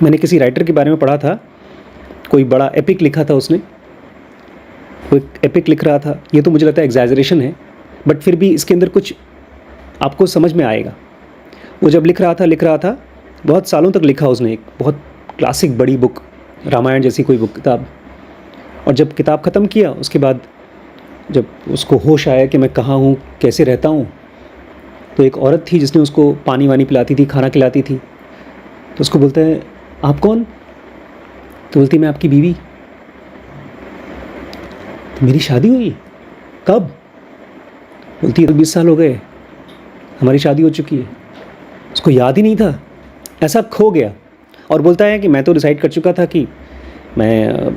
मैंने किसी राइटर के बारे में पढ़ा था, कोई बड़ा एपिक लिखा था उसने, कोई एपिक लिख रहा था। ये तो मुझे लगता है एग्जैजरेशन है, बट फिर भी इसके अंदर कुछ आपको समझ में आएगा। वो जब लिख रहा था बहुत सालों तक लिखा उसने, एक बहुत क्लासिक बड़ी बुक, रामायण जैसी कोई बुक किताब। और जब किताब ख़त्म किया उसके बाद जब उसको होश आया कि मैं कहाँ हूँ, कैसे रहता हूँ, तो एक औरत थी जिसने उसको पानी वानी पिलाती थी, खाना खिलाती थी। तो उसको बोलता है, आप कौन? तो बोलती, मैं आपकी बीवी। तो मेरी शादी हुई? कब? बोलती है, तो 20 साल हो गए, हमारी शादी हो चुकी है। उसको याद ही नहीं था, ऐसा खो गया। और बोलता है कि मैं तो डिसाइड कर चुका था कि मैं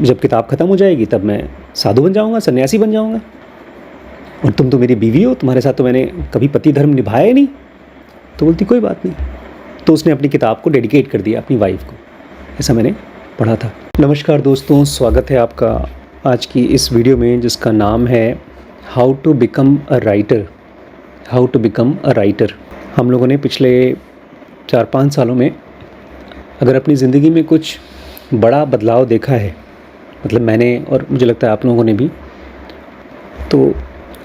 जब किताब ख़त्म हो जाएगी तब मैं साधु बन जाऊँगा, सन्यासी बन जाऊँगा, और तुम तो मेरी बीवी हो, तुम्हारे साथ तो मैंने कभी पति धर्म निभाया ही नहीं। तो बोलती, कोई बात नहीं। तो उसने अपनी किताब को डेडिकेट कर दिया अपनी वाइफ को, ऐसा मैंने पढ़ा था। नमस्कार दोस्तों, स्वागत है आपका आज की इस वीडियो में जिसका नाम है how to become a writer. How to become a writer. हम लोगों ने पिछले 4-5 सालों में अगर अपनी ज़िंदगी में कुछ बड़ा बदलाव देखा है, मतलब मैंने और मुझे लगता है आप लोगों ने भी, तो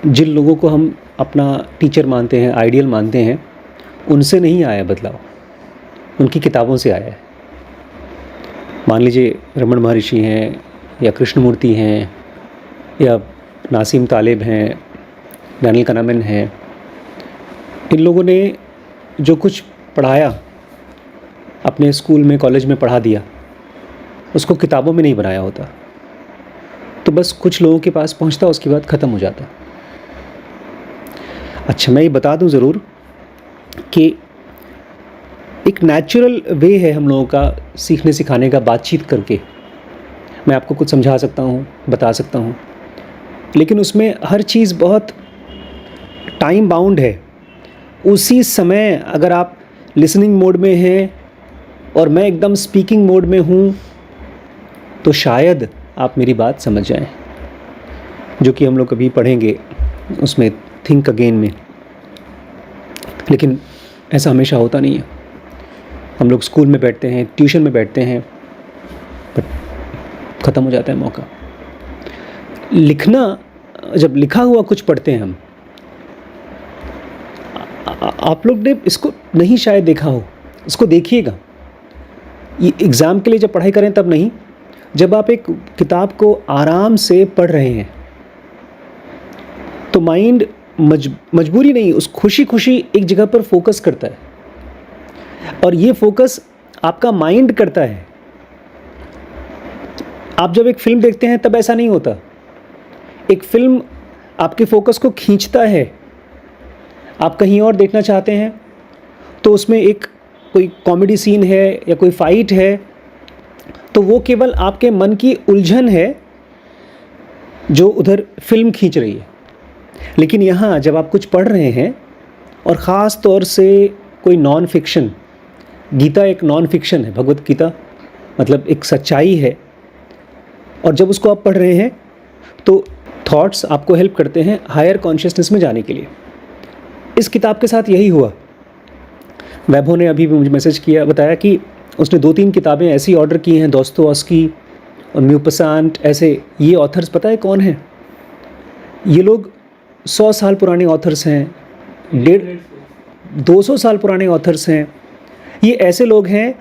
जिन लोगों को हम अपना टीचर मानते हैं, आइडियल मानते हैं, उनसे नहीं आया बदलाव, उनकी किताबों से आया है। मान लीजिए रमन महर्षि हैं, या कृष्णमूर्ति हैं, या नासिम तालिब हैं, डैनियल कनामन हैं। इन लोगों ने जो कुछ पढ़ाया, अपने स्कूल में, कॉलेज में पढ़ा दिया, उसको किताबों में नहीं बनाया होता, तो बस कुछ लोगों के पास पहुंचता, उसके बाद ख़त्म हो जाता। अच्छा, मैं ये बता दूं ज़रूर कि एक नेचुरल वे है हम लोगों का सीखने सिखाने का, बातचीत करके मैं आपको कुछ समझा सकता हूँ, बता सकता हूँ, लेकिन उसमें हर चीज़ बहुत टाइम बाउंड है। उसी समय अगर आप लिसनिंग मोड में हैं और मैं एकदम स्पीकिंग मोड में हूँ, तो शायद आप मेरी बात समझ जाएं, जो कि हम लोग कभी पढ़ेंगे उसमें थिंक अगेन में। लेकिन ऐसा हमेशा होता नहीं है। हम लोग स्कूल में बैठते हैं, ट्यूशन में बैठते हैं, बट ख़त्म हो जाता है मौका। लिखना, जब लिखा हुआ कुछ पढ़ते हैं हम, आप लोग ने इसको नहीं शायद देखा हो, इसको देखिएगा। ये एग्ज़ाम के लिए जब पढ़ाई करें तब नहीं, जब आप एक किताब को आराम से पढ़ रहे हैं तो माइंड मजबूरी नहीं, उस खुशी खुशी एक जगह पर फोकस करता है, और ये फोकस आपका माइंड करता है। आप जब एक फिल्म देखते हैं तब ऐसा नहीं होता। एक फिल्म आपके फोकस को खींचता है, आप कहीं और देखना चाहते हैं तो उसमें एक कोई कॉमेडी सीन है या कोई फाइट है, तो वो केवल आपके मन की उलझन है जो उधर फिल्म खींच रही है। लेकिन यहाँ जब आप कुछ पढ़ रहे हैं, और ख़ास तौर से कोई नॉन फिक्शन, गीता एक नॉन फिक्शन है, भगवत गीता मतलब एक सच्चाई है, और जब उसको आप पढ़ रहे हैं तो थॉट्स आपको हेल्प करते हैं हायर कॉन्शियसनेस में जाने के लिए। इस किताब के साथ यही हुआ। वैभव ने अभी भी मुझे मैसेज किया, बताया कि उसने 2-3 किताबें ऐसी ऑर्डर की हैं, दोस्तोयेव्स्की और म्यूपसांट, ऐसे। ये ऑथर्स पता है कौन है? ये लोग 100 साल पुराने ऑथर्स हैं, 200 साल पुराने ऑथर्स हैं। ये ऐसे लोग हैं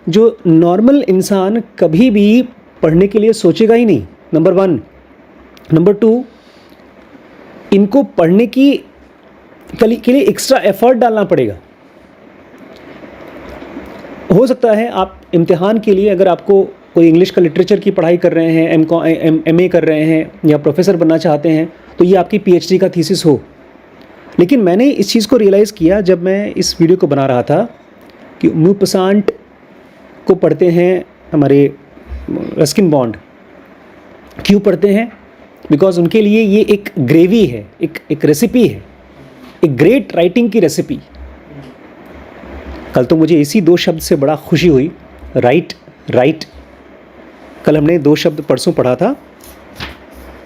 जो नॉर्मल इंसान कभी भी पढ़ने के लिए सोचेगा ही नहीं, नंबर 1। नंबर 2, इनको पढ़ने के लिए एक्स्ट्रा एफर्ट डालना पड़ेगा। हो सकता है आप इम्तिहान के लिए, अगर आपको कोई इंग्लिश का लिटरेचर की पढ़ाई कर रहे हैं, एमए कर रहे हैं, या प्रोफेसर बनना चाहते हैं, तो ये आपकी पीएचडी का थीसिस हो। लेकिन मैंने इस चीज़ को रियलाइज़ किया जब मैं इस वीडियो को बना रहा था कि म्यूपसांट को पढ़ते हैं हमारे रस्किन बॉन्ड। क्यों पढ़ते हैं? बिकॉज उनके लिए ये एक ग्रेवी है, एक रेसिपी है, एक ग्रेट राइटिंग की रेसिपी। कल तो मुझे इसी 2 शब्द से बड़ा खुशी हुई, राइट। कल हमने 2 शब्द परसों पढ़ा था,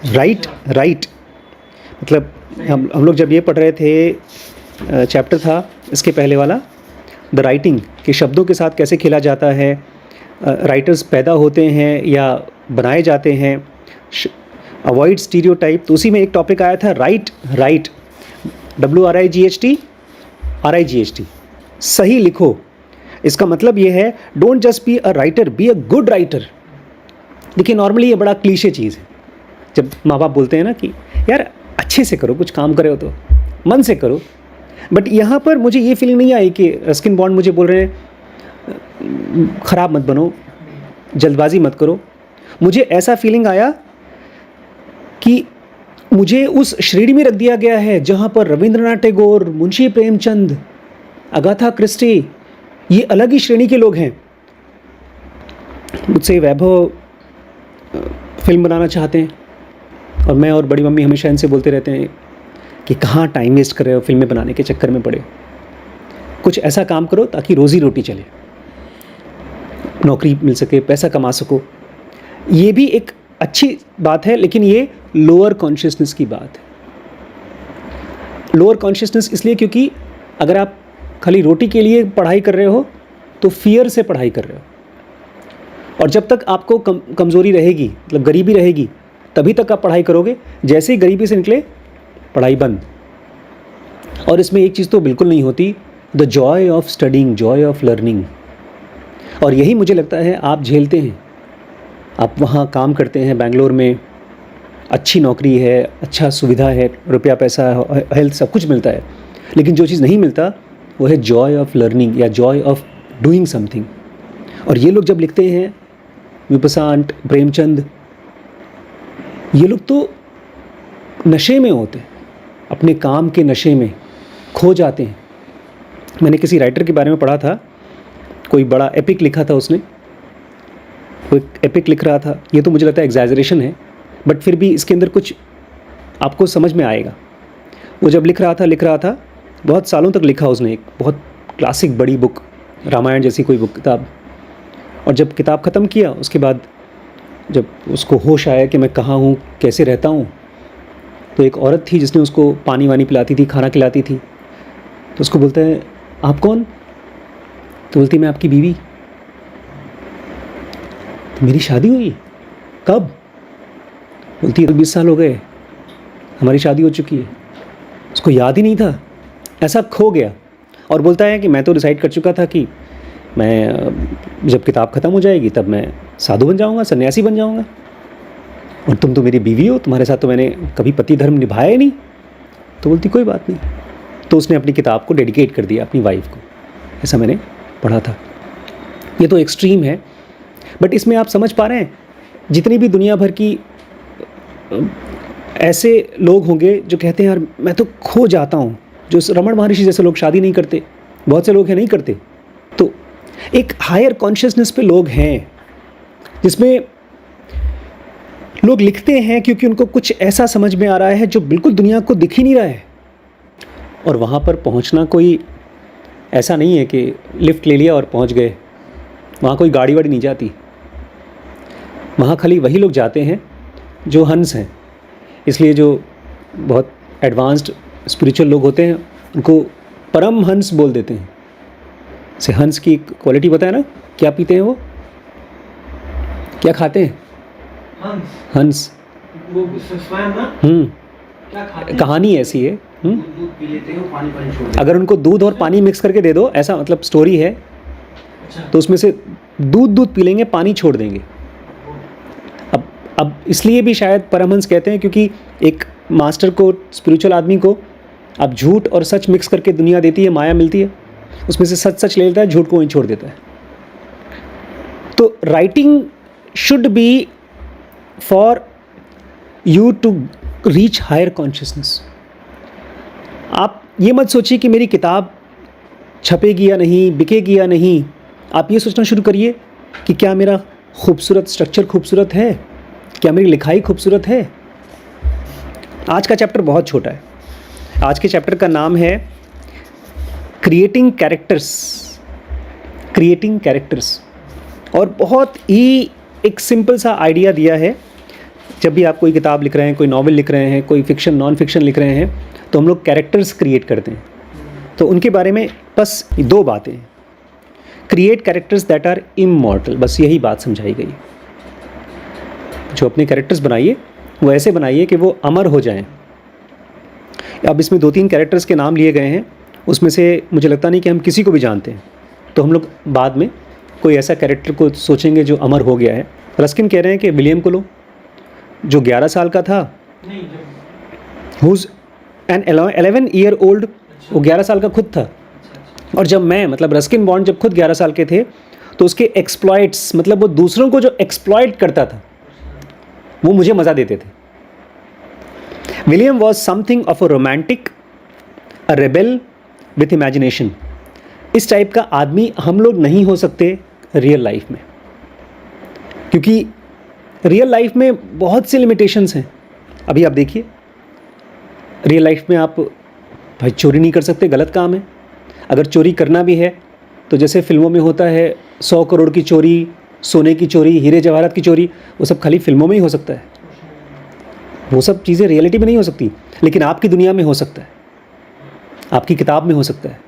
राइट। मतलब हम लोग जब ये पढ़ रहे थे, चैप्टर था इसके पहले वाला, द राइटिंग के शब्दों के साथ कैसे खेला जाता है, राइटर्स पैदा होते हैं या बनाए जाते हैं, अवॉइड स्टीरियोटाइप। तो उसी में एक टॉपिक आया था राइट, WRIGHT, सही लिखो। इसका मतलब ये है don't just be a writer, be a good writer. देखिए नॉर्मली ये बड़ा क्लीशे चीज़ है, जब माँ बाप बोलते हैं ना कि यार अच्छे से करो, कुछ काम करे हो तो मन से करो। बट यहाँ पर मुझे ये फीलिंग नहीं आई कि रस्किन बॉन्ड मुझे बोल रहे हैं ख़राब मत बनो, जल्दबाजी मत करो। मुझे ऐसा फीलिंग आया कि मुझे उस श्रेणी में रख दिया गया है जहाँ पर रविंद्रनाथ टैगोर, मुंशी प्रेमचंद, अगाथा क्रिस्टी, ये अलग ही श्रेणी के लोग हैं। मुझसे वैभव फिल्म बनाना चाहते हैं और मैं और बड़ी मम्मी हमेशा इनसे बोलते रहते हैं कि कहाँ टाइम वेस्ट कर रहे हो, फिल्में बनाने के चक्कर में पड़े हो, कुछ ऐसा काम करो ताकि रोज़ी रोटी चले, नौकरी मिल सके, पैसा कमा सको। ये भी एक अच्छी बात है, लेकिन ये लोअर कॉन्शियसनेस की बात है। लोअर कॉन्शियसनेस इसलिए क्योंकि अगर आप खाली रोटी के लिए पढ़ाई कर रहे हो तो फियर से पढ़ाई कर रहे हो, और जब तक आपको कमज़ोरी रहेगी, मतलब गरीबी रहेगी, तभी तक आप पढ़ाई करोगे। जैसे ही गरीबी से निकले पढ़ाई बंद। और इसमें एक चीज़ तो बिल्कुल नहीं होती, the Joy of studying, Joy of learning. और यही मुझे लगता है आप झेलते हैं। आप वहाँ काम करते हैं बेंगलोर में, अच्छी नौकरी है, अच्छा सुविधा है, रुपया पैसा, हेल्थ, सब कुछ मिलता है, लेकिन जो चीज़ नहीं मिलता वो है जॉय ऑफ लर्निंग या जॉय ऑफ डूइंग समथिंग। और ये लोग जब लिखते हैं, विपसांत, प्रेमचंद, ये लोग तो नशे में होते हैं, अपने काम के नशे में खो जाते हैं। मैंने किसी राइटर के बारे में पढ़ा था, कोई बड़ा एपिक लिखा था उसने, कोई एपिक लिख रहा था। ये तो मुझे लगता है एग्जैजरेशन है, बट फिर भी इसके अंदर कुछ आपको समझ में आएगा। वो जब लिख रहा था, बहुत सालों तक लिखा उसने, एक बहुत क्लासिक बड़ी बुक, रामायण जैसी कोई बुक, किताब। और जब किताब ख़त्म किया, उसके बाद जब उसको होश आया कि मैं कहाँ हूँ, कैसे रहता हूँ, तो एक औरत थी जिसने उसको पानी वानी पिलाती थी, खाना खिलाती थी। तो उसको बोलता है आप कौन? तो बोलती मैं आपकी बीवी। तो मेरी शादी हुई? कब? बोलती है 20 साल हो गए, हमारी शादी हो चुकी है। उसको याद ही नहीं था, ऐसा खो गया। और बोलता है कि मैं तो डिसाइड कर चुका था कि मैं जब किताब ख़त्म हो जाएगी तब मैं साधु बन जाऊँगा, सन्यासी बन जाऊँगा, और तुम तो मेरी बीवी हो, तुम्हारे साथ तो मैंने कभी पति धर्म निभाया ही नहीं। तो बोलती कोई बात नहीं। तो उसने अपनी किताब को डेडिकेट कर दिया अपनी वाइफ को, ऐसा मैंने पढ़ा था। ये तो एक्सट्रीम है, बट इसमें आप समझ पा रहे हैं, जितनी भी दुनिया भर की ऐसे लोग होंगे जो कहते हैं यार मैं तो खो जाता हूँ, जो रमण महर्षि जैसे लोग शादी नहीं करते, बहुत से लोग हैं नहीं करते। तो एक हायर कॉन्शियसनेस पे लोग हैं जिसमें लोग लिखते हैं क्योंकि उनको कुछ ऐसा समझ में आ रहा है जो बिल्कुल दुनिया को दिख ही नहीं रहा है। और वहाँ पर पहुँचना कोई ऐसा नहीं है कि लिफ्ट ले लिया और पहुँच गए, वहाँ कोई गाड़ी वाड़ी नहीं जाती। वहाँ खाली वही लोग जाते हैं जो हंस हैं। इसलिए जो बहुत एडवांस्ड स्पिरिचुअल लोग होते हैं उनको परम हंस बोल देते हैं। से हंस की क्वालिटी पता है ना, क्या पीते हैं वो, क्या खाते हैं? हंस। वो स्वयं ना क्या खाते हैं? कहानी ऐसी है। दूध पी लेते हैं, पानी छोड़ देते हैं। अगर उनको दूध और पानी मिक्स करके दे दो, ऐसा मतलब स्टोरी है, अच्छा। तो उसमें से दूध पी लेंगे, पानी छोड़ देंगे। अब इसलिए भी शायद परमहंस कहते हैं क्योंकि एक मास्टर को, स्पिरिचुअल आदमी को अब झूठ और सच मिक्स करके दुनिया देती है, माया मिलती है, उसमें से सच ले लेता है, झूठ को वहीं छोड़ देता है। तो writing should be for you to reach higher consciousness. आप ये मत सोचिए कि मेरी किताब छपेगी या नहीं, बिकेगी या नहीं। आप ये सोचना शुरू करिए कि क्या मेरा खूबसूरत स्ट्रक्चर खूबसूरत है, क्या मेरी लिखाई खूबसूरत है। आज का चैप्टर बहुत छोटा है। आज के चैप्टर का नाम है क्रिएटिंग कैरेक्टर्स। और बहुत ही एक सिंपल सा आइडिया दिया है। जब भी आप कोई किताब लिख रहे हैं, कोई नॉवेल लिख रहे हैं, कोई फिक्शन नॉन फिक्शन लिख रहे हैं, तो हम लोग कैरेक्टर्स क्रिएट करते हैं। तो उनके बारे में बस 2 बातें हैं। Create characters that are immortal. बस यही बात समझाई गई। जो अपने कैरेक्टर्स बनाइए वो ऐसे बनाइए कि वो अमर हो जाएं। अब इसमें 2-3 कैरेक्टर्स के नाम लिए गए हैं, उसमें से मुझे लगता नहीं कि हम किसी को भी जानते हैं, तो हम लोग बाद में कोई ऐसा कैरेक्टर को सोचेंगे जो अमर हो गया है। रस्किन कह रहे हैं कि विलियम को लो, जो 11 साल का था, नहीं जब हुज एन 11 ईयर ओल्ड, वो 11 साल का खुद था। और जब मैं मतलब रस्किन बॉन्ड जब खुद 11 साल के थे तो उसके एक्सप्लॉइट्स, मतलब वो दूसरों को जो एक्सप्लॉइट करता था वो मुझे मज़ा देते थे। William was something of a romantic, a rebel with imagination. इस टाइप का आदमी हम लोग नहीं हो सकते रियल लाइफ में, क्योंकि रियल लाइफ में बहुत से लिमिटेशंस हैं। अभी आप देखिए, रियल लाइफ में आप भाई चोरी नहीं कर सकते, गलत काम है। अगर चोरी करना भी है तो जैसे फिल्मों में होता है 100 करोड़ की चोरी, सोने की चोरी, हीरे जवाहरात की चोरी, वो सब खाली फिल्मों में ही हो सकता है। वो सब चीज़ें रियलिटी में नहीं हो सकती, लेकिन आपकी दुनिया में हो सकता है, आपकी किताब में हो सकता है।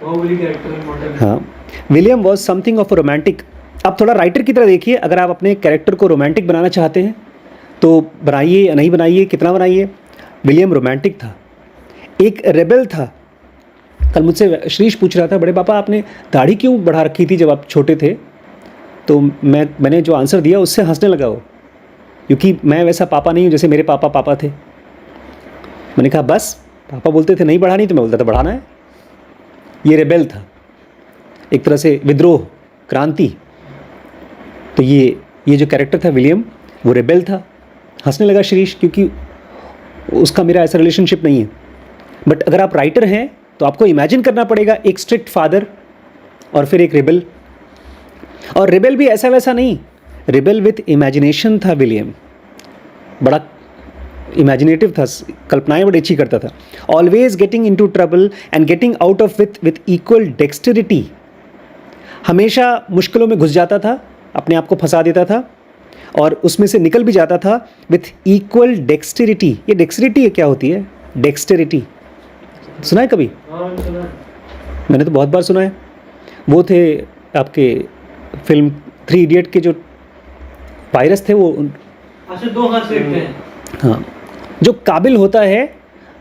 Baahubali character model. हाँ, William was something of a romantic. आप थोड़ा राइटर की तरह देखिए, अगर आप अपने कैरेक्टर को रोमांटिक बनाना चाहते हैं तो बनाइए या नहीं बनाइए, कितना बनाइए। विलियम रोमांटिक था, एक रेबेल था। कल मुझसे श्रीश पूछ रहा था, बड़े पापा आपने दाढ़ी क्यों बढ़ा रखी थी जब आप छोटे थे? तो मैंने जो आंसर दिया उससे हंसने लगा वो, क्योंकि मैं वैसा पापा नहीं हूँ जैसे मेरे पापा थे। मैंने कहा बस, पापा बोलते थे नहीं बढ़ानी, तो मैं बोलता था बढ़ाना है। ये रेबेल था, एक तरह से विद्रोह, क्रांति। तो ये जो कैरेक्टर था विलियम, वो रेबेल था। हंसने लगा श्रीश, क्योंकि उसका मेरा ऐसा रिलेशनशिप नहीं है। बट अगर आप राइटर हैं तो आपको इमेजिन करना पड़ेगा एक स्ट्रिक्ट फादर और फिर एक रेबेल। और रेबेल भी ऐसा वैसा नहीं, रेबेल विथ इमेजिनेशन था विलियम। बड़ा इमेजिनेटिव था, कल्पनाएं बड़ी अच्छी करता था। Always getting into trouble and getting out of with equal dexterity. हमेशा मुश्किलों में घुस जाता था, अपने आप को फंसा देता था और उसमें से निकल भी जाता था विथ इक्वल डेक्सटेरिटी। ये डेक्सटेरिटी क्या होती है? डेक्सटेरिटी सुना है कभी? हाँ सुना है। मैंने तो बहुत बार सुना है। वो थे आपके फिल्म 3 इडियट के जो वायरस थे वो। अच्छा, 2 हाथ से लिखते हैं। हाँ, जो काबिल होता है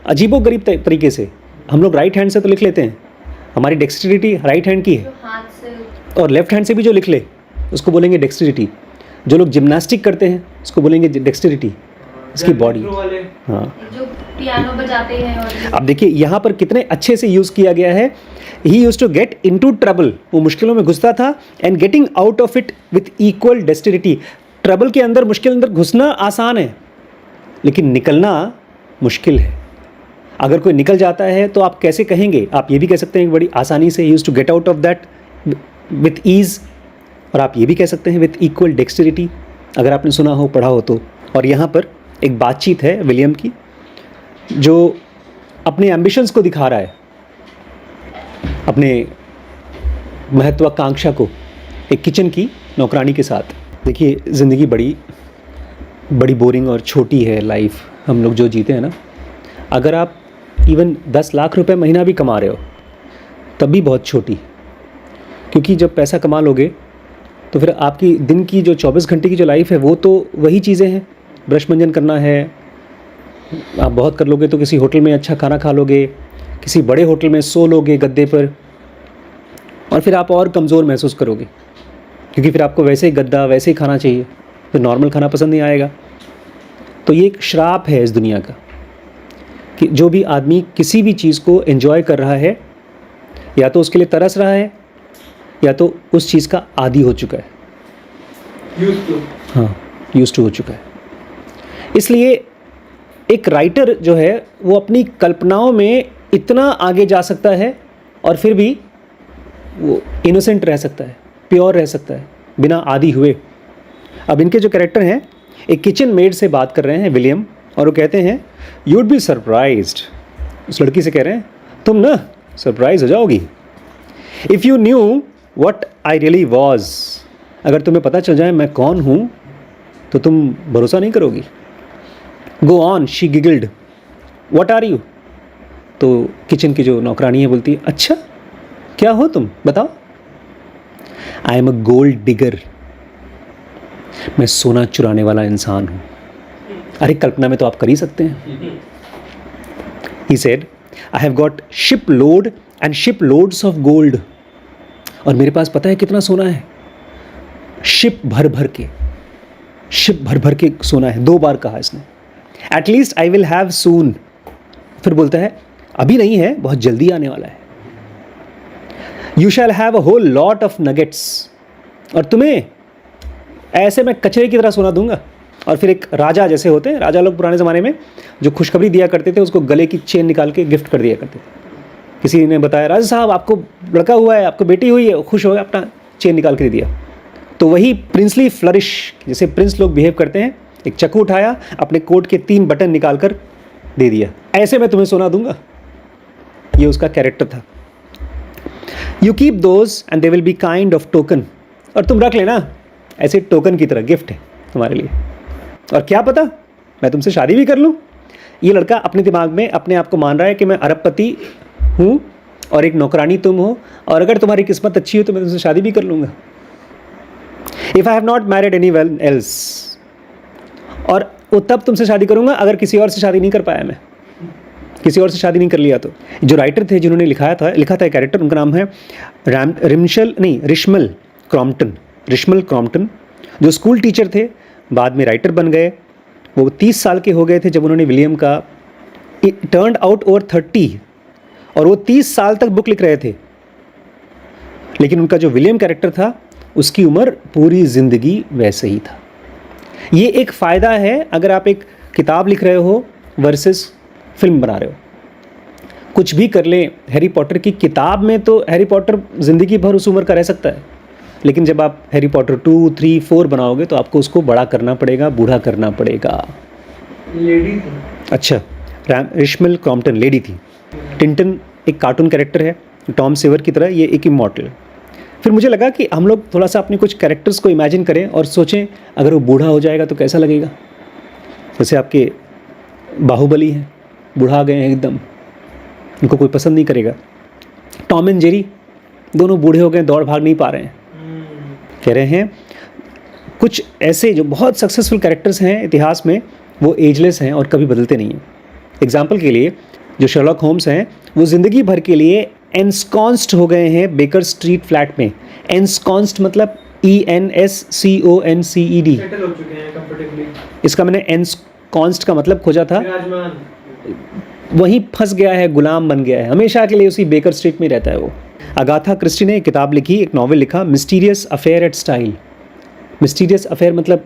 अजीबोगरीब तरीके से, हम लोग राइट हैंड से तो लिख लेते हैं, हमारी डेक्सटेरिटी राइट हैंड की है, हाथ से और लेफ्ट हैंड से भी जो लिख ले उसको बोलेंगे डेक्सटेरिटी। जो लोग जिम्नास्टिक करते हैं उसको बोलेंगे डेक्सटेरिटी, इसकी बॉडी। इंट्रो वाले। हाँ, जो पियानो बजाते हैं और अब देखिए यहाँ पर कितने अच्छे से यूज़ किया गया है। He used to get into trouble, वो मुश्किलों में घुसता था, and getting out of it with equal dexterity. Trouble के अंदर, मुश्किल अंदर घुसना आसान है, लेकिन निकलना मुश्किल है। अगर कोई निकल जाता है तो आप कैसे कहेंगे? आप ये भी कह सकते हैं बड़ी आसानी से, use to get out of that with ease, और आप ये भी कह सकते हैं विथ इक्वल डेक्सटेरिटी, अगर आपने सुना हो, पढ़ा हो तो। और यहाँ पर एक बातचीत है विलियम की, जो अपने एम्बिशंस को दिखा रहा है, अपने महत्वाकांक्षा को, एक किचन की नौकरानी के साथ। देखिए, ज़िंदगी बड़ी बड़ी बोरिंग और छोटी है लाइफ, हम लोग जो जीते हैं ना। अगर आप इवन 10 लाख रुपए महीना भी कमा रहे हो तब भी बहुत छोटी, क्योंकि जब पैसा कमा लोगे तो फिर आपकी दिन की जो 24 घंटे की जो लाइफ है वो तो वही चीज़ें हैं। ब्रश मंजन करना है, आप बहुत कर लोगे तो किसी होटल में अच्छा खाना खा लोगे, किसी बड़े होटल में सो लोगे गद्दे पर, और फिर आप और कमज़ोर महसूस करोगे, क्योंकि फिर आपको वैसे ही गद्दा, वैसे ही खाना चाहिए, फिर नॉर्मल खाना पसंद नहीं आएगा। तो ये एक श्राप है इस दुनिया का कि जो भी आदमी किसी भी चीज़ को एंजॉय कर रहा है, या तो उसके लिए तरस रहा है या तो उस चीज़ का आदी हो चुका है। Used to. हाँ, यूज्ड टू हो चुका है। इसलिए एक राइटर जो है वो अपनी कल्पनाओं में इतना आगे जा सकता है और फिर भी वो इनोसेंट रह सकता है, प्योर रह सकता है, बिना आदी हुए। अब इनके जो कैरेक्टर हैं, एक किचन मेड से बात कर रहे हैं विलियम, और वो कहते हैं यू वुड बी सरप्राइज्ड। उस लड़की से कह रहे हैं तुम ना सरप्राइज हो जाओगी, if you knew what I really was. अगर तुम्हें पता चल जाए मैं कौन हूँ तो तुम भरोसा नहीं करोगी। Go on, she giggled, what are you. तो किचन की जो नौकरानी है बोलती है अच्छा क्या हो तुम, बताओ। I am a gold digger, मैं सोना चुराने वाला इंसान हूँ। अरे कल्पना में तो आप कर ही सकते हैं। He said, I have got ship load and ship loads of gold. और मेरे पास पता है कितना सोना है? शिप भर भर के सोना है। 2 बार कहा इसने। At least I will have soon. फिर बोलता है अभी नहीं है, बहुत जल्दी आने वाला है। You shall have a whole lot of nuggets. और तुम्हें ऐसे मैं कचरे की तरह सोना दूंगा। और फिर एक राजा जैसे होते हैं, राजा लोग पुराने ज़माने में जो खुशखबरी दिया करते थे, उसको गले की चेन निकाल के गिफ्ट कर दिया करते थे। किसी ने बताया राजा साहब आपको लड़का हुआ है, आपको बेटी हुई है, खुश हो गए, अपना चेन निकाल के दिया। तो वही प्रिंसली फ्लरिश, जैसे प्रिंस लोग बिहेव करते हैं, एक चाकू उठाया, अपने कोट के 3 बटन निकाल कर दे दिया, ऐसे मैं तुम्हें सोना दूंगा। ये उसका कैरेक्टर था। You keep those and they will be kind of token. और तुम रख लेना, ऐसे टोकन की तरह गिफ्ट है तुम्हारे लिए। और क्या पता मैं तुमसे शादी भी कर लूँ। ये लड़का अपने दिमाग में अपने आप को मान रहा है कि मैं अरबपति हूँ और एक नौकरानी तुम हो, और अगर तुम्हारी किस्मत अच्छी हो तो मैं तुमसे शादी भी कर लूँगा। If I have not married any one else, और वो तब तुमसे शादी करूँगा अगर किसी और से शादी नहीं कर पाया, मैं किसी और से शादी नहीं कर लिया तो। जो राइटर थे जिन्होंने लिखा था कैरेक्टर, उनका नाम है रिश्मल क्रॉम्पटन, जो स्कूल टीचर थे, बाद में राइटर बन गए। वो 30 साल के हो गए थे जब उन्होंने विलियम का टर्न्ड आउट ओवर 30, और वो 30 साल तक बुक लिख रहे थे। लेकिन उनका जो विलियम कैरेक्टर था उसकी उम्र पूरी ज़िंदगी वैसे ही था। ये एक फ़ायदा है अगर आप एक किताब लिख रहे हो वर्सेस फिल्म बना रहे हो। कुछ भी कर लें, हैरी पॉटर की किताब में तो हैरी पॉटर ज़िंदगी भर उस उम्र का रह सकता है, लेकिन जब आप हैरी पॉटर 2, 3, 4 बनाओगे तो आपको उसको बड़ा करना पड़ेगा, बूढ़ा करना पड़ेगा। लेडी थी। अच्छा, रिश्मल क्रॉम्पटन लेडी थी। टिंटन एक कार्टून कैरेक्टर है, टॉम सेवर की तरह, ये एक इमॉर्टल। फिर मुझे लगा कि हम लोग थोड़ा सा अपने कुछ कैरेक्टर्स को इमेजिन करें और सोचें अगर वो बूढ़ा हो जाएगा तो कैसा लगेगा। जैसे आपके बाहुबली हैं, बूढ़ा गए हैं एकदम, उनको कोई पसंद नहीं करेगा। टॉम एंड जेरी दोनों बूढ़े हो गए, दौड़ भाग नहीं पा रहे हैं। कह रहे हैं कुछ ऐसे जो बहुत सक्सेसफुल कैरेक्टर्स हैं इतिहास में, वो एजलेस हैं और कभी बदलते नहीं हैं। एग्जाम्पल के लिए जो शर्लॉक होम्स हैं, वो ज़िंदगी भर के लिए एंस्कॉन्स्ड हो गए हैं बेकर स्ट्रीट फ्लैट में। एंस्कॉन्स्ड मतलब ENSCONCED। सेटल हो चुके हैं कंफर्टेबली। इसका मैंने एंस्कॉन्स्ड का मतलब खोजा था, विराजमान। वहीं फंस गया है, गुलाम बन गया है, हमेशा के लिए उसी बेकर स्ट्रीट में रहता है वो। अगाथा क्रिस्टी ने एक किताब लिखी, एक नॉवेल लिखा, mysterious affair at style. Mysterious affair मतलब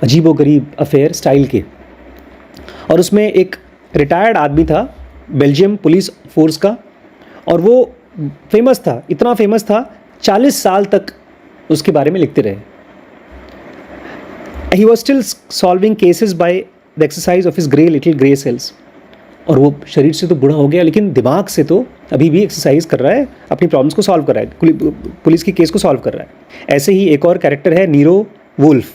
अजीबोगरीब अफेयर स्टाइल के। और उसमें एक रिटायर्ड आदमी था बेल्जियम पुलिस फोर्स का, और वो फेमस था, इतना फेमस था 40 साल तक उसके बारे में लिखते रहे। He was still solving cases by the exercise of his little grey cells. और वो शरीर से तो बूढ़ा हो गया, लेकिन दिमाग से तो अभी भी एक्सरसाइज कर रहा है, अपनी प्रॉब्लम्स को सॉल्व कर रहा है, पुलिस की केस को सॉल्व कर रहा है। ऐसे ही एक और कैरेक्टर है नीरो वुल्फ।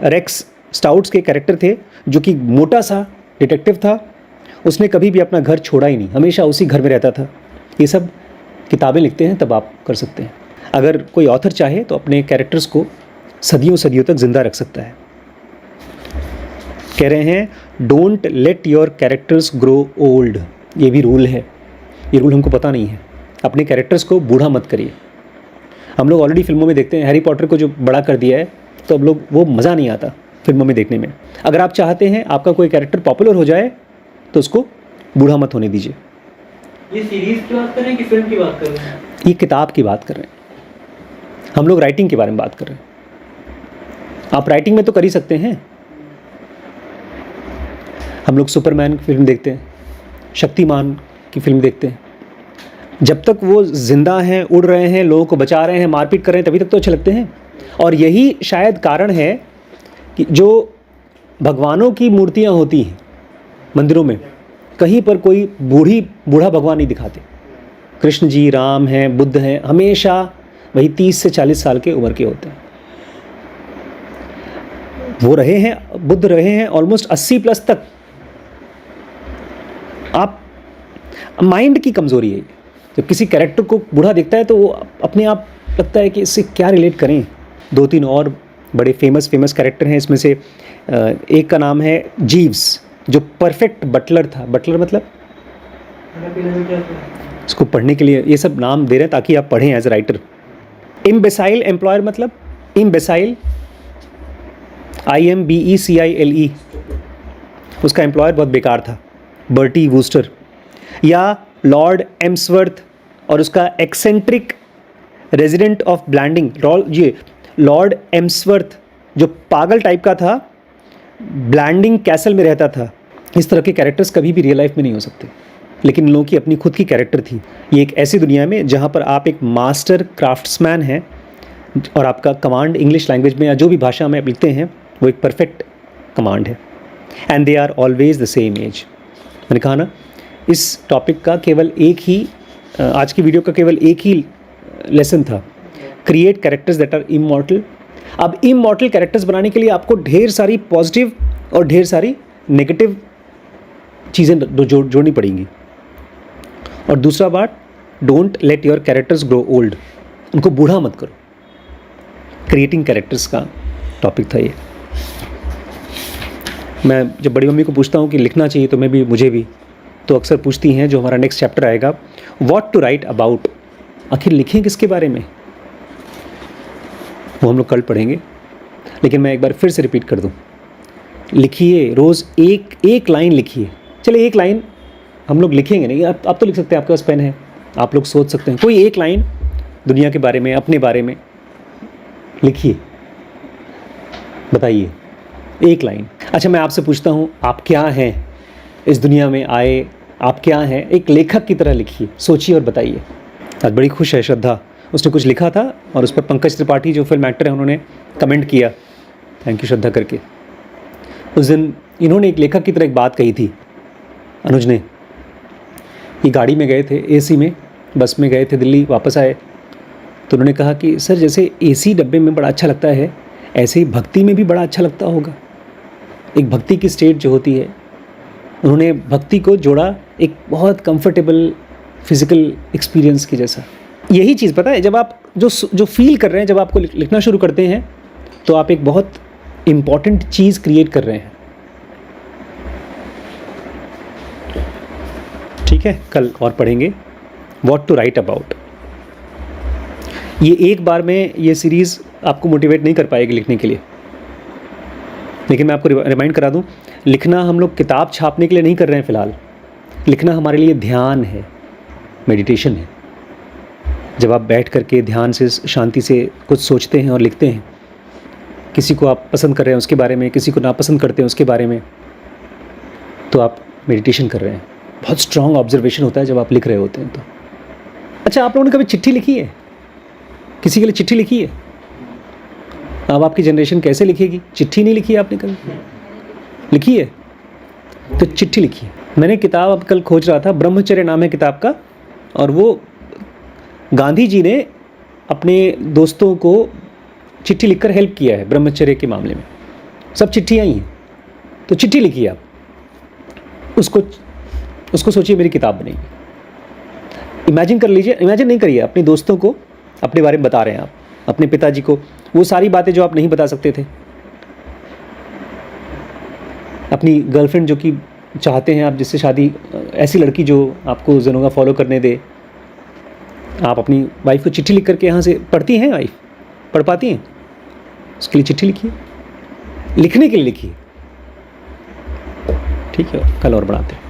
रेक्स स्टाउट्स के कैरेक्टर थे, जो कि मोटा सा डिटेक्टिव था। उसने कभी भी अपना घर छोड़ा ही नहीं, हमेशा उसी घर में रहता था। ये सब किताबें लिखते हैं तब आप कर सकते हैं। अगर कोई ऑथर चाहे तो अपने कैरेक्टर्स को सदियों सदियों तक जिंदा रख सकता है। कह रहे हैं don't let your characters grow old. ये भी रूल है, ये रूल हमको पता नहीं है। अपने कैरेक्टर्स को बूढ़ा मत करिए। हम लोग ऑलरेडी फिल्मों में देखते हैं, हैरी पॉटर को जो बड़ा कर दिया है, तो अब लोग वो मज़ा नहीं आता फिल्मों में देखने में। अगर आप चाहते हैं आपका कोई कैरेक्टर पॉपुलर हो जाए तो उसको बूढ़ा मत होने दीजिए। ये सीरीज की बात कर रहे हैं कि फिल्म की बात कर रहे हैं? ये किताब की बात कर रहे हैं, हम लोग राइटिंग के बारे में बात कर रहे हैं। आप राइटिंग में तो कर ही सकते हैं। हम लोग सुपरमैन की फिल्म देखते हैं, शक्तिमान की फिल्म देखते हैं। जब तक वो जिंदा हैं, उड़ रहे हैं, लोगों को बचा रहे हैं, मारपीट कर रहे हैं, तभी तक तो अच्छे लगते हैं। और यही शायद कारण है कि जो भगवानों की मूर्तियाँ होती हैं मंदिरों में, कहीं पर कोई बूढ़ा भगवान नहीं दिखाते। कृष्ण जी, राम हैं, बुद्ध हैं, हमेशा वही 30 से 40 साल के उम्र के होते हैं। वो रहे हैं, बुद्ध रहे हैं ऑलमोस्ट 80 प्लस तक। आप माइंड की कमज़ोरी है। जब किसी कैरेक्टर को बूढ़ा दिखता है तो वो अपने आप लगता है कि इससे क्या रिलेट करें। 2-3 और बड़े फेमस कैरेक्टर हैं इसमें से। एक का नाम है जीव्स, जो परफेक्ट बटलर था। बटलर मतलब खाना पीने में क्या था? इसको पढ़ने के लिए ये सब नाम दे रहे हैं ताकि आप पढ़ें एज ए राइटर। इम्बेसाइल एम्प्लॉयर मतलब इम्बेसाइल, IMBECILE, उसका एम्प्लॉयर बहुत बेकार था, बर्टी वूस्टर। या लॉर्ड एम्सवर्थ और उसका एक्सेंट्रिक रेजिडेंट ऑफ ब्लैंडिंग, ये लॉर्ड एम्सवर्थ जो पागल टाइप का था, ब्लैंडिंग कैसल में रहता था। इस तरह के कैरेक्टर्स कभी भी रियल लाइफ में नहीं हो सकते, लेकिन इन लोगों की अपनी खुद की कैरेक्टर थी। ये एक ऐसी दुनिया में जहाँ पर आप एक मास्टर क्राफ्ट्समैन हैं और आपका कमांड इंग्लिश लैंग्वेज में या जो भी भाषा में आप लिखते हैं वो एक परफेक्ट कमांड है। And they are always the same age. मैंने कहा ना, इस टॉपिक का केवल एक ही, आज की वीडियो का केवल एक ही लेसन था, create characters that are immortal. अब इमॉर्टल कैरेक्टर्स बनाने के लिए आपको ढेर सारी पॉजिटिव और ढेर सारी नेगेटिव चीज़ें जोड़नी पड़ेंगी। और दूसरा बात, don't let your characters grow old, उनको बूढ़ा मत करो। क्रिएटिंग कैरेक्टर्स का टॉपिक था ये। मैं जब बड़ी मम्मी को पूछता हूँ कि लिखना चाहिए तो मुझे भी तो अक्सर पूछती हैं, जो हमारा नेक्स्ट चैप्टर आएगा, व्हाट टू राइट अबाउट, आखिर लिखें किसके बारे में, वो हम लोग कल पढ़ेंगे। लेकिन मैं एक बार फिर से रिपीट कर दूँ, लिखिए रोज़ एक लाइन लिखिए। चलिए एक लाइन हम लोग लिखेंगे नहीं, आप तो लिख सकते हैं, आपके पास पेन है, आप लोग सोच सकते हैं। कोई एक लाइन दुनिया के बारे में, अपने बारे में लिखिए, बताइए एक लाइन। अच्छा, मैं आपसे पूछता हूँ, आप क्या हैं इस दुनिया में आए, आप क्या हैं? एक लेखक की तरह लिखिए, सोचिए और बताइए। आज बड़ी खुश है श्रद्धा, उसने कुछ लिखा था और उस पर पंकज त्रिपाठी जो फिल्म एक्टर हैं उन्होंने कमेंट किया, थैंक यू श्रद्धा करके। उस दिन इन्होंने एक लेखक की तरह एक बात कही थी, अनुज ने। ये गाड़ी में गए थे, AC में, बस में गए थे दिल्ली, वापस आए तो उन्होंने कहा कि सर जैसे AC डब्बे में बड़ा अच्छा लगता है, ऐसे ही भक्ति में भी बड़ा अच्छा लगता होगा। एक भक्ति की स्टेट जो होती है, उन्होंने भक्ति को जोड़ा एक बहुत कंफर्टेबल फिज़िकल एक्सपीरियंस की जैसा। यही चीज़ पता है, जब आप जो फील कर रहे हैं, जब आपको लिखना शुरू करते हैं तो आप एक बहुत इम्पॉर्टेंट चीज़ क्रिएट कर रहे हैं। ठीक है, कल और पढ़ेंगे व्हाट टू राइट अबाउट। ये एक बार में ये सीरीज़ आपको मोटिवेट नहीं कर पाएगी लिखने के लिए, लेकिन मैं आपको रिमाइंड करा दूं, लिखना हम लोग किताब छापने के लिए नहीं कर रहे हैं फ़िलहाल। लिखना हमारे लिए ध्यान है, मेडिटेशन है। जब आप बैठ करके ध्यान से, शांति से कुछ सोचते हैं और लिखते हैं, किसी को आप पसंद कर रहे हैं उसके बारे में, किसी को नापसंद करते हैं उसके बारे में, तो आप मेडिटेशन कर रहे हैं। बहुत स्ट्रॉन्ग ऑब्जर्वेशन होता है जब आप लिख रहे होते हैं तो। अच्छा, आप लोगों ने कभी चिट्ठी लिखी है? किसी के लिए चिट्ठी लिखी है? अब आपकी जनरेशन कैसे लिखेगी? चिट्ठी नहीं लिखी है आपने कभी? लिखी है तो चिट्ठी लिखी है। मैंने किताब अब कल खोज रहा था, ब्रह्मचर्य नाम है किताब का, और वो गांधी जी ने अपने दोस्तों को चिट्ठी लिखकर हेल्प किया है ब्रह्मचर्य के मामले में। सब चिट्ठियाँ ही हैं, तो चिट्ठी लिखी आप, उसको सोचिए मेरी किताब बनेगी। इमेजिन कर लीजिए, इमेजिन नहीं करिए, अपने दोस्तों को अपने बारे में बता रहे हैं आप, अपने पिताजी को वो सारी बातें जो आप नहीं बता सकते थे, अपनी गर्लफ्रेंड जो कि चाहते हैं आप जिससे शादी, ऐसी लड़की जो आपको ज़नोगा फॉलो करने दे, आप अपनी वाइफ को चिट्ठी लिख करके यहाँ से पढ़ती हैं, वाइफ पढ़ पाती हैं, उसके लिए चिट्ठी लिखिए, लिखने के लिए लिखिए। ठीक है, कल और बढ़ाते हैं।